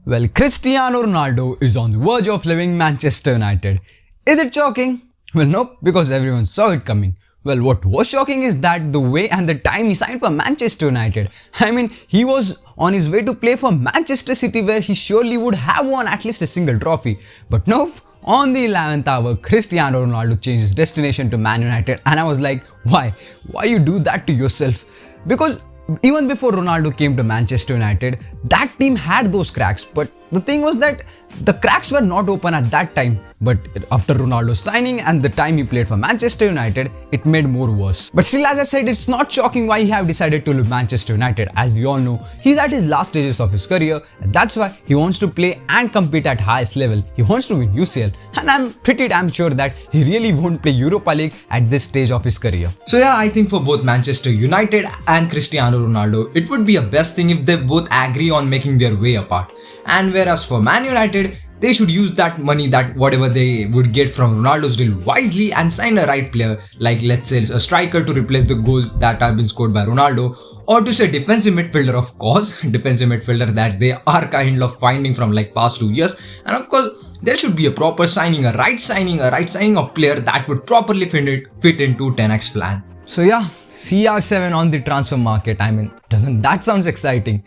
Well, Cristiano Ronaldo is on the verge of leaving Manchester United. Is it shocking? Well, nope, because everyone saw it coming. Well, what was shocking is that the way and the time he signed for Manchester United. I mean, he was on his way to play for Manchester City, where he surely would have won at least a single trophy. But nope, on the 11th hour, Cristiano Ronaldo changed his destination to Man United, and I was like, why? Why you do that to yourself? Because even before Ronaldo came to Manchester United, that team had those cracks, but the thing was that the cracks were not open at that time. But after Ronaldo's signing and the time he played for Manchester United, it made more worse. But still, as I said, it's not shocking why he have decided to leave Manchester United. As we all know, he's at his last stages of his career, and that's why he wants to play and compete at highest level. He wants to win UCL, and I'm pretty damn sure that he really won't play Europa League at this stage of his career. So yeah, I think for both Manchester United and Cristiano Ronaldo, it would be a best thing if they both agree on making their way apart. And whereas for Man United, they should use that money, that whatever they would get from Ronaldo's deal, wisely and sign a right player, like let's say a striker to replace the goals that have been scored by Ronaldo, or to say defensive midfielder, of course, defensive midfielder that they are kind of finding from like past 2 years. And of course, there should be a proper signing, a right signing of player that would properly fit into 10x plan. So yeah, CR7 on the transfer market. I mean, doesn't that sound exciting?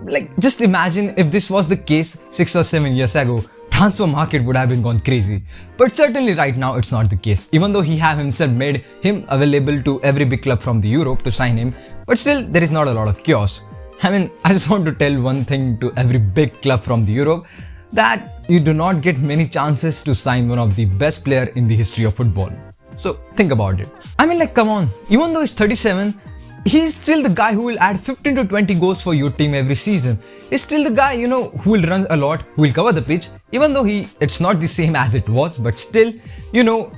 Like, just imagine if this was the case 6 or 7 years ago. Transfer market would have been gone crazy. But certainly right now it's not the case. Even though he have himself made him available to every big club from the Europe to sign him, but still there is not a lot of chaos. I mean, I just want to tell one thing to every big club from the Europe, that you do not get many chances to sign one of the best player in the history of football. So think about it. I mean, like, come on, even though he's 37, he's still the guy who will add 15 to 20 goals for your team every season. He's still the guy, who will run a lot, who will cover the pitch, even though it's not the same as it was, but still,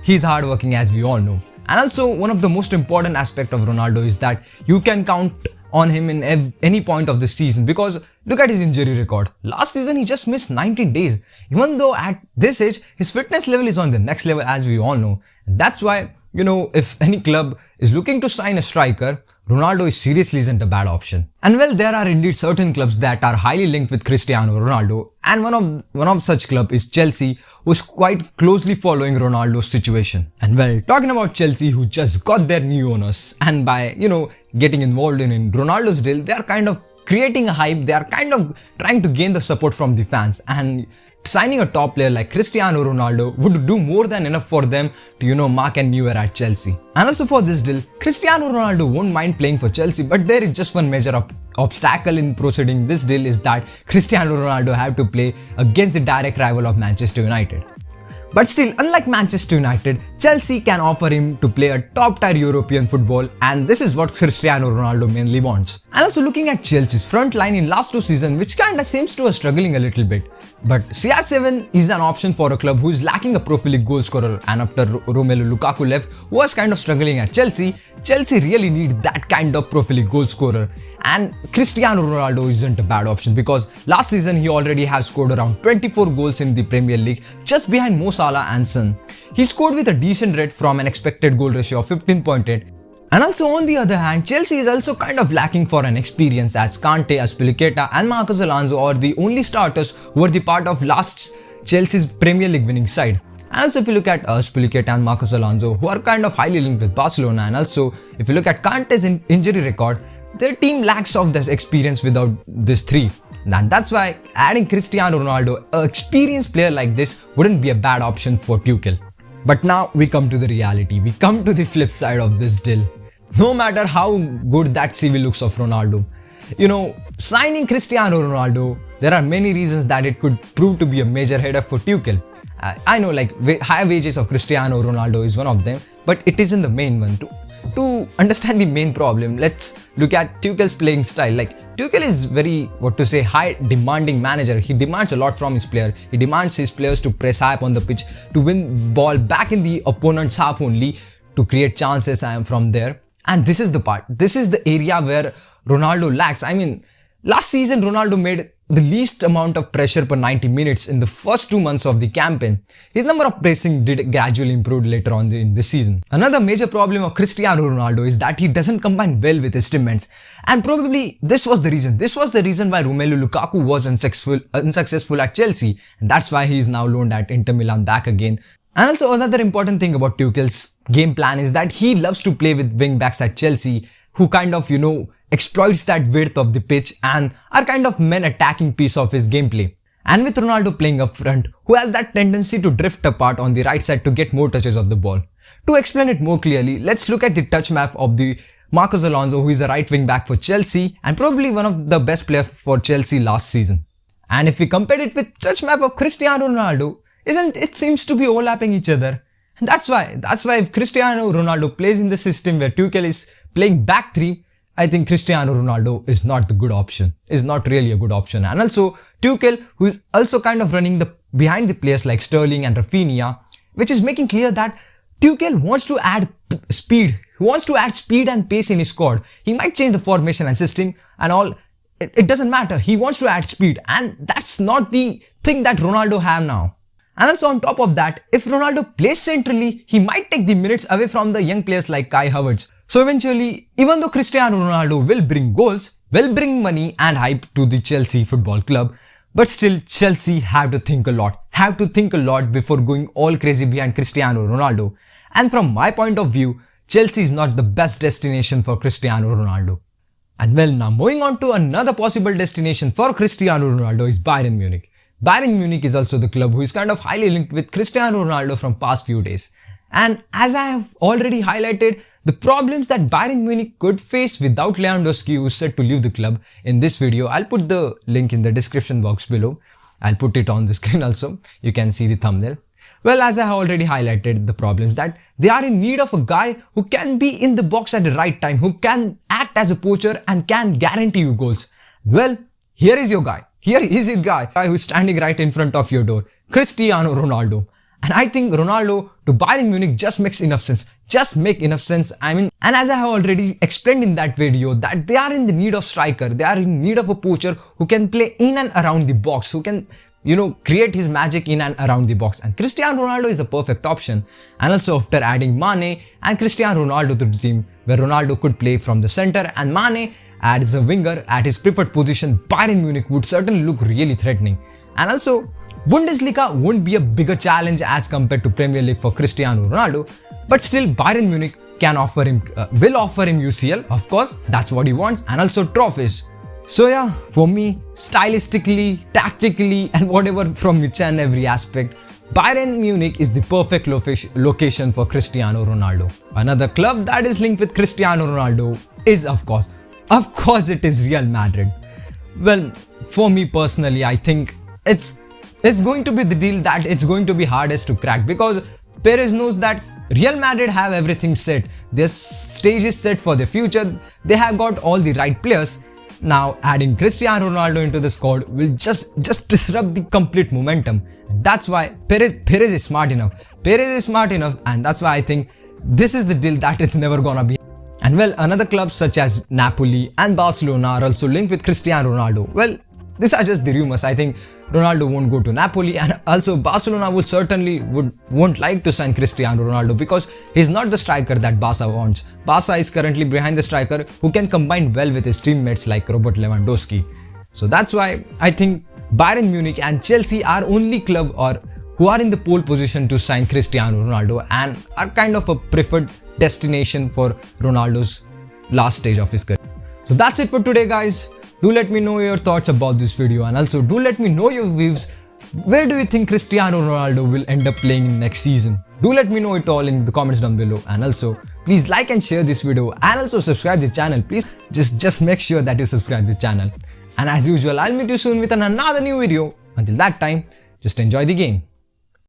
he's hardworking, as we all know. And also, one of the most important aspect of Ronaldo is that you can count on him in any point of the season, because look at his injury record. Last season, he just missed 19 days. Even though at this age, his fitness level is on the next level, as we all know. And that's why, if any club is looking to sign a striker, Ronaldo is seriously isn't a bad option. And well, there are indeed certain clubs that are highly linked with Cristiano Ronaldo, and one of such club is Chelsea, who's quite closely following Ronaldo's situation. And well, talking about Chelsea, who just got their new owners, and by getting involved in Ronaldo's deal, they are kind of creating a hype. They are kind of trying to gain the support from the fans, and signing a top player like Cristiano Ronaldo would do more than enough for them to, mark a new era at Chelsea. And also for this deal, Cristiano Ronaldo won't mind playing for Chelsea, but there is just one major obstacle in proceeding this deal, is that Cristiano Ronaldo have to play against the direct rival of Manchester United. But still, unlike Manchester United, Chelsea can offer him to play a top-tier European football, and this is what Cristiano Ronaldo mainly wants. And also looking at Chelsea's front line in last 2 seasons, which kinda seems to be struggling a little bit. But CR7 is an option for a club who is lacking a Premierleague goal scorer, and after Romelu Lukaku left, who was kind of struggling at Chelsea, Chelsea really need that kind of Premierleague goal scorer. And Cristiano Ronaldo isn't a bad option, because last season he already has scored around 24 goals in the Premier League, just behind Mo Salah and Son. He scored with a decent rate from an expected goal ratio of 15.8. And also on the other hand, Chelsea is also kind of lacking for an experience, as Kante, Azpilicueta and Marcos Alonso are the only starters who were the part of last Chelsea's Premier League winning side. And also if you look at Azpilicueta and Marcos Alonso, who are kind of highly linked with Barcelona, and also if you look at Kante's injury record, their team lacks of this experience without these three. And that's why adding Cristiano Ronaldo, an experienced player like this, wouldn't be a bad option for Tuchel. But now we come to the reality. We come to the flip side of this deal. No matter how good that CV looks of Ronaldo, signing Cristiano Ronaldo, there are many reasons that it could prove to be a major headache for Tuchel. I know, like, high wages of Cristiano Ronaldo is one of them, but it isn't the main one. To understand the main problem, let's look at Tuchel's playing style. Like, Tuchel is very, high demanding manager. He demands a lot from his player. He demands his players to press high up on the pitch, to win ball back in the opponent's half only, to create chances from there. And this is the part. This is the area where Ronaldo lacks. I mean, last season Ronaldo made the least amount of pressure per 90 minutes in the first 2 months of the campaign. His number of pressing did gradually improve later on in the season. Another major problem of Cristiano Ronaldo is that he doesn't combine well with his teammates, and probably this was the reason. This was the reason why Romelu Lukaku was unsuccessful at Chelsea, and that's why he is now loaned at Inter Milan back again. And also another important thing about Tuchel's game plan is that he loves to play with wing backs at Chelsea who kind of, exploits that width of the pitch and are kind of main attacking piece of his gameplay. And with Ronaldo playing up front, who has that tendency to drift apart on the right side to get more touches of the ball. To explain it more clearly, let's look at the touch map of the Marcos Alonso, who is a right wing back for Chelsea and probably one of the best players for Chelsea last season. And if we compare it with touch map of Cristiano Ronaldo, it seems to be overlapping each other. And that's why if Cristiano Ronaldo plays in the system where Tuchel is playing back three, I think Cristiano Ronaldo is not the good option, is not really a good option. And also Tuchel, who is also kind of running behind the players like Sterling and Rafinha, which is making clear that Tuchel wants to add speed. He wants to add speed and pace in his squad. He might change the formation and system and all. It doesn't matter. He wants to add speed, and that's not the thing that Ronaldo have now. And also on top of that, if Ronaldo plays centrally, he might take the minutes away from the young players like Kai Havertz. So eventually, even though Cristiano Ronaldo will bring goals, will bring money and hype to the Chelsea football club, but still Chelsea have to think a lot before going all crazy behind Cristiano Ronaldo. And from my point of view, Chelsea is not the best destination for Cristiano Ronaldo. And well, now moving on to another possible destination for Cristiano Ronaldo is Bayern Munich. Bayern Munich is also the club who is kind of highly linked with Cristiano Ronaldo from past few days. And as I have already highlighted, the problems that Bayern Munich could face without Lewandowski, who is set to leave the club in this video, I'll put the link in the description box below. I'll put it on the screen also. You can see the thumbnail. Well, as I have already highlighted the problems that they are in need of a guy who can be in the box at the right time, who can act as a poacher and can guarantee you goals. Well, here is your guy. Here is your guy who is standing right in front of your door, Cristiano Ronaldo. And I think Ronaldo to Bayern Munich just makes enough sense. And as I have already explained in that video, that they are in the need of striker. They are in need of a poacher who can play in and around the box, who can, create his magic in and around the box. And Cristiano Ronaldo is the perfect option. And also after adding Mane and Cristiano Ronaldo to the team, where Ronaldo could play from the center and Mane as a winger at his preferred position, Bayern Munich would certainly look really threatening. And also, Bundesliga won't be a bigger challenge as compared to Premier League for Cristiano Ronaldo, but still Bayern Munich will offer him UCL, of course, that's what he wants, and also trophies. So yeah, for me, stylistically, tactically, and whatever from each and every aspect, Bayern Munich is the perfect location for Cristiano Ronaldo. Another club that is linked with Cristiano Ronaldo is of course it is Real Madrid. Well, for me personally, I think it's going to be the deal that it's going to be hardest to crack, because Perez knows that Real Madrid have everything set. Their stage is set for the future. They have got all the right players. Now adding Cristiano Ronaldo into the squad will just disrupt the complete momentum. That's why Perez is smart enough. And that's why I think this is the deal that it's never gonna be. And well, another clubs such as Napoli and Barcelona are also linked with Cristiano Ronaldo. Well, these are just the rumors. I think Ronaldo won't go to Napoli, and also Barcelona won't like to sign Cristiano Ronaldo because he's not the striker that Barca wants. Barca is currently behind the striker who can combine well with his teammates like Robert Lewandowski. So that's why I think Bayern Munich and Chelsea are only club who are in the pole position to sign Cristiano Ronaldo and are kind of a preferred destination for Ronaldo's last stage of his career. So that's it for today, guys. Do let me know your thoughts about this video, and also do let me know your views. Where do you think Cristiano Ronaldo will end up playing in next season? Do let me know it all in the comments down below, and also please like and share this video, and also subscribe the channel. Please just make sure that you subscribe the channel. And as usual, I'll meet you soon with another new video. Until that time, just enjoy the game.